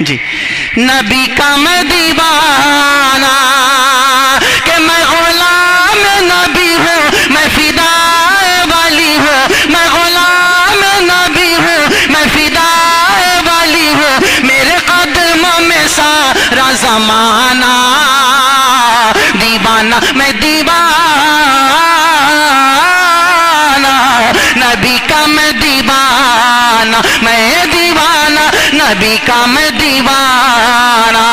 جی نبی کا میں دیوانہ کہ میں غلام نبی ہوں، میں فدا والی ہوں، میں غلام نبی ہوں، میں فدا والی ہوں، میرے قدموں میں سارا زمانہ دیوانہ، میں دیوانہ نبی کا میں دیوانہ، میں دیوانہ نبی کا میں دیوانہ.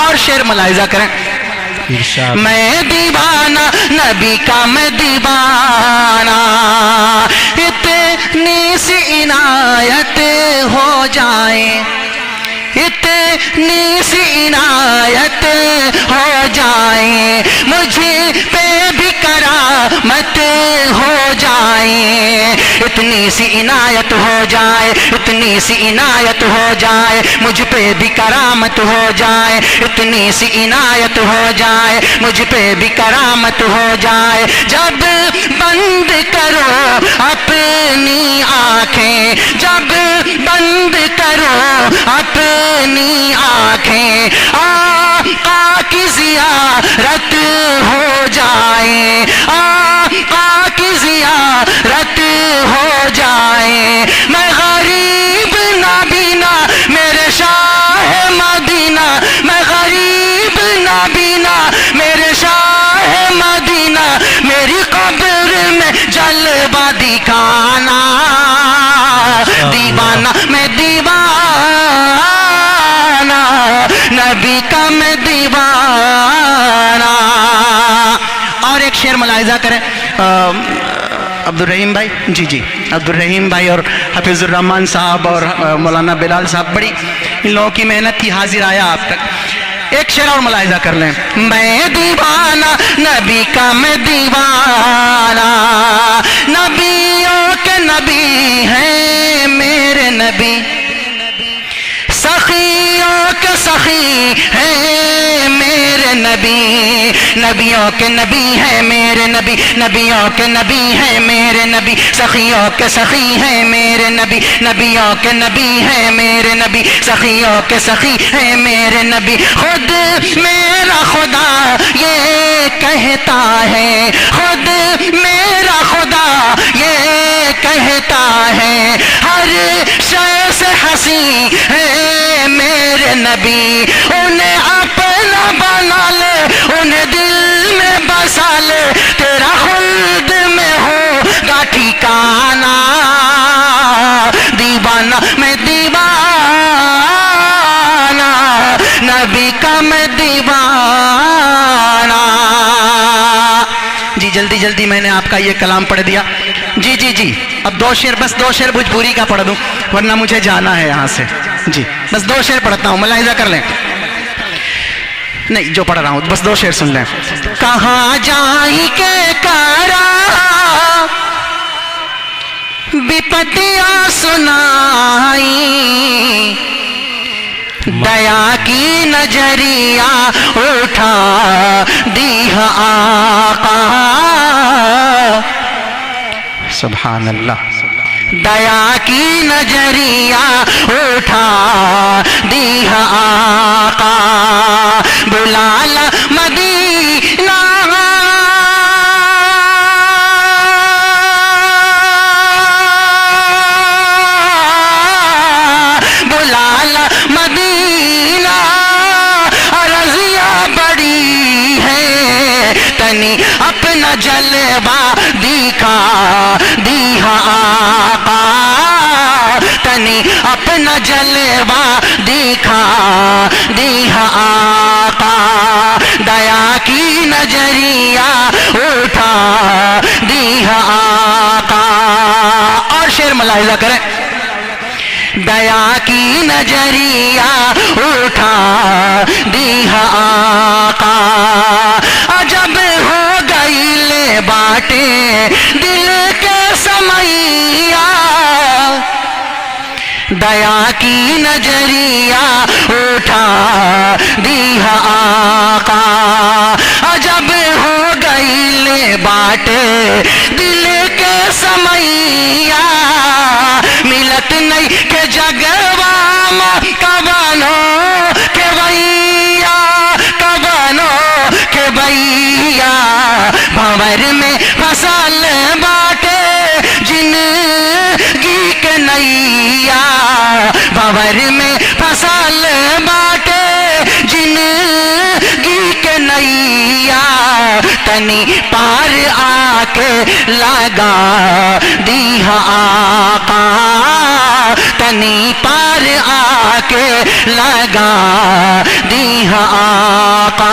اور شعر ملاحظہ کریں، ارشاد. میں دیوانہ نبی کا میں دیوانہ، اتنی سی عنایت ہو جائے، اتنی سی عنایت ہو جائے، مجھے پہ بھی کرامت ہو جائے، اتنی سی عنایت ہو جائے، اتنی سی عنایت ہو جائے، مجھ پہ بھی کرامت ہو جائے، اتنی سی عنایت ہو جائے، مجھ پہ بھی کرامت ہو جائے. جب بند کرو اپنی آنکھیں، جب بند کرو اپنی آنکھیں، آقا کی زیارت ہو جائے، آقا کی زیارت ہو جائے. میں غریب نابینا میرے شاہ مدینہ، میں غریب نابینا میرے شاہ مدینہ، میری قبر میں جلوہ دکھانا دیوانہ، میں دیوانہ نبی کا میں دیوانہ. اور ایک شعر ملاحظہ کریں، عبد الرحیم بھائی، جی عبد الرحیم بھائی اور حفیظ الرحمان صاحب اور مولانا بلال صاحب، بڑی ان لوگوں کی محنت تھی، حاضر آیا آپ تک. ایک شعر اور ملاحظہ کر لیں، میں دیوانہ نبی کا میں دیوانہ، نبیوں کے نبی ہیں میرے نبی، سخیوں کے سخی ہیں میرے نبی، نبیوں کے نبی ہیں میرے نبی، نبیوں کے نبی ہیں میرے نبی، سخیوں کے سخی ہیں میرے نبی، نبیوں کے نبی ہیں میرے نبی، سخیوں کے سخی ہیں میرے نبی. خود میرا خدا یہ کہتا ہے، خود میرا خدا یہ کہتا ہے، ہر شے سے ہنسی ہے میرے نبی، انہیں اپنا بنا لے، انہیں دل میں بسا لے، تیرا خلد میں ہوگا ٹھکانہ دیوانہ، میں دیوانہ نبی کا میں دیوانہ. جی جلدی جلدی میں نے آپ کا یہ کلام پڑھ دیا. جی اب دو شعر، بس دو شعر بھوجپوری کا پڑھ دوں ورنہ مجھے جانا ہے یہاں سے. جی بس دو شعر پڑھتا ہوں، ملاحظہ کر لیں. نہیں جو پڑھ رہا ہوں بس دو شعر سن لیں. کہاں جائیں کہ کرا بپتیاں سنائی، دیا کی نظریہ اٹھا دی آقا، سبحان اللہ، دیا کی نظریہ اٹھا دی آقا، بلا لا مدینہ اپنا جلوہ دکھا دیا آقا، تنی اپنا جلوہ دکھا دیا آقا، دیا کی نظریہ اٹھا دیا آقا. اور شعر ملاحظہ کریں، دیا کی نظریہ اٹھا دیا آقا، عجب ہو گئی لے باٹے دل کے سمیا، دیا کی نظریہ اٹھا دیا آقا، عجب ہو گئی لے باٹے دل کے سمیا، ملت نہیں کہ جگوا کب تنی پار آ کے لگا دی آقا، تنی پار آ کے لگا دی آقا.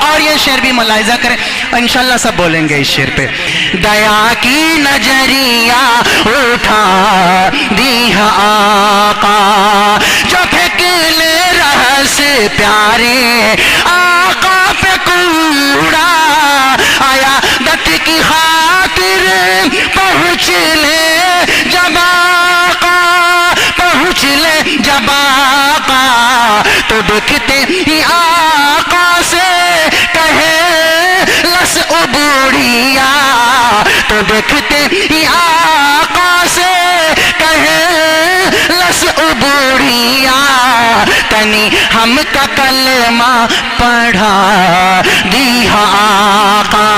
اور یہ شعر بھی ملاحظہ کریں، انشاءاللہ سب بولیں گے اس شعر پہ. دیا کی نظریہ اٹھا دی آقا، جو پھینک لے رہس پیارے آقا پہ کوڑا، آیا دت کی خاطر پہنچ لے جب آقا، پہنچ لے جب آقا، تو دیکھتے ہی آقا سے کہے لس عبوڑیا، تو دیکھتے ہی آقا سے کہے لس عبوڑیا، تنی ہم کا کلمہ پڑھا دی آقا،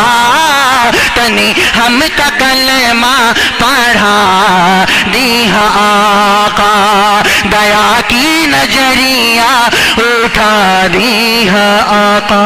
تنی ہم کا کلمہ پڑھا دی آقا، دیا کی نظریہ اٹھا دی آقا.